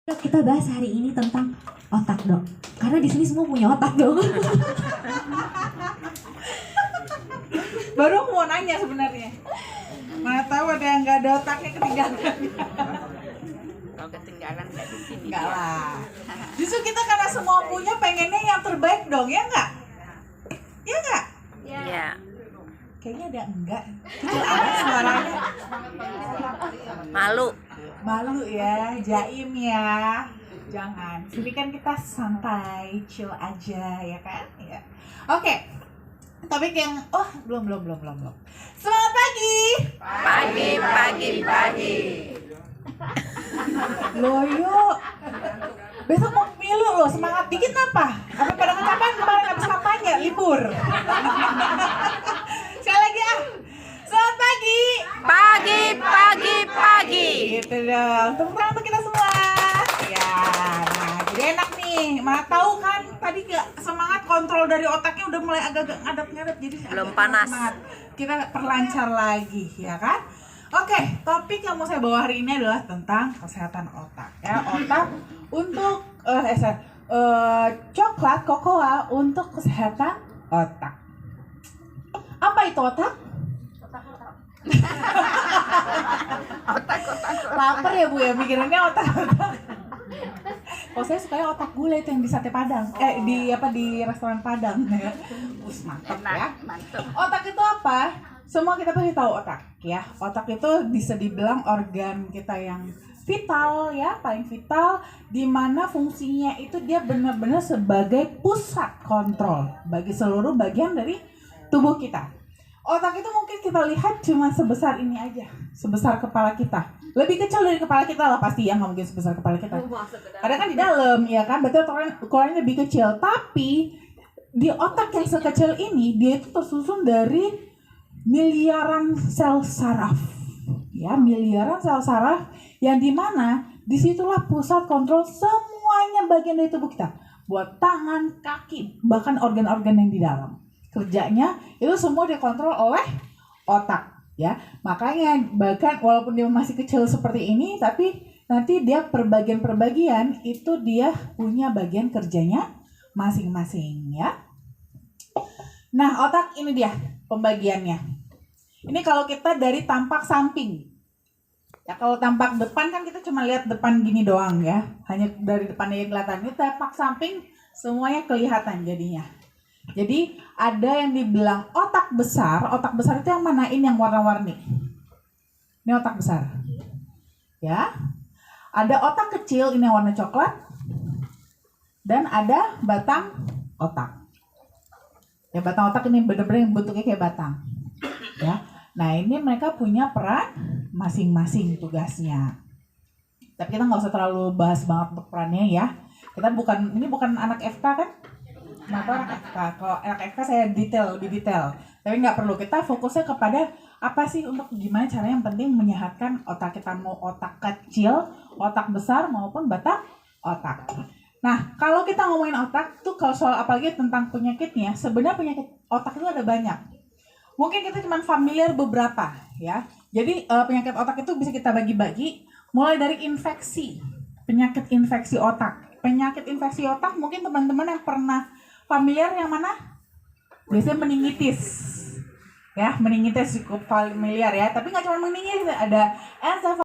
Kita bahas hari ini tentang otak, Dok. Karena di sini semua punya otak, Dok. Baru aku mau nanya sebenarnya. Mana tahu ada yang nggak ada otaknya ketinggalan. Kalau ketinggalan nggak di sini. Enggak lah. Justru kita karena semua punya pengennya yang terbaik dong, ya nggak? Ya nggak? Iya. Kayaknya ada enggak. Kecil amat suaranya. Malu. Malu ya, jaim ya. Jangan. Sini kan kita santai, chill aja ya kan? Ya. Oke. Topik yang belum. Selamat pagi. Pagi. Loyo. Besok mau pemilu loh, semangat dikit apa? Apa pada kecapean kemarin habis kampanye, libur. Sekali lagi Selamat pagi. Pagi. Gitu dong. Tepuk tangan untuk kita semua. Ya, nah jadi enak nih. Mana tahu kan tadi gak semangat, kontrol dari otaknya udah mulai agak-agak ngadap-ngadap, jadi Belum agak panas. semangat. Kita perlancar lagi, ya kan? Oke, topik yang mau saya bawa hari ini adalah tentang kesehatan otak. Ya, otak untuk coklat kokoa untuk kesehatan otak. Apa itu otak? Lapar ya Bu ya, mikirannya otak-otak. Kalau saya sukanya otak gulai itu yang di sate Padang, di restoran Padang ya. Mantap ya. Mantap. Otak itu apa? Semua kita pasti tahu otak ya. Otak itu bisa dibilang organ kita yang vital ya, paling vital, di mana fungsinya itu dia benar-benar sebagai pusat kontrol bagi seluruh bagian dari tubuh kita. Otak itu mungkin kita lihat cuma sebesar ini aja, sebesar kepala kita. Lebih kecil dari kepala kita lah pasti ya, nggak mungkin sebesar kepala kita. Karena kan di dalam ya kan, berarti ukurannya lebih kecil. Tapi di otak yang sekecil ini dia itu tersusun dari miliaran sel saraf. Ya, miliaran sel saraf yang dimana disitulah pusat kontrol semuanya bagian dari tubuh kita. Buat tangan, kaki, bahkan organ-organ yang di dalam. Kerjanya itu semua dikontrol oleh otak ya. Makanya bahkan walaupun dia masih kecil seperti ini, tapi nanti dia perbagian itu dia punya bagian kerjanya masing-masing ya. Nah, otak ini dia pembagiannya. Ini kalau kita dari tampak samping. Ya, kalau tampak depan kan kita cuma lihat depan gini doang ya. Hanya dari depannya yang kelihatan. Ini tampak samping semuanya kelihatan jadinya. Jadi ada yang dibilang otak besar itu yang mana? Ini yang warna-warni. Ini otak besar. Ya. Ada otak kecil, ini yang warna coklat. Dan ada batang otak. Ya, batang otak ini benar-benar bentuknya kayak batang. Ya. Nah, ini mereka punya peran masing-masing tugasnya. Tapi kita nggak usah terlalu bahas banget untuk perannya ya. Ini bukan anak FK kan? Kenapa anak FK? Kalau anak FK saya lebih detail. Tapi nggak perlu, kita fokusnya kepada apa sih untuk gimana caranya, yang penting menyehatkan otak kita, mau otak kecil, otak besar maupun batang otak. Nah, kalau kita ngomongin otak tuh, kalau soal apalagi tentang penyakitnya, sebenarnya penyakit otak itu ada banyak. Mungkin kita cuma familiar beberapa ya. Jadi penyakit otak itu bisa kita bagi-bagi mulai dari infeksi, penyakit infeksi otak. Penyakit infeksi otak mungkin teman-teman yang pernah familiar yang mana? Biasanya meningitis. Ya, meningitis cukup familiar ya. Tapi nggak cuma meningitis, ada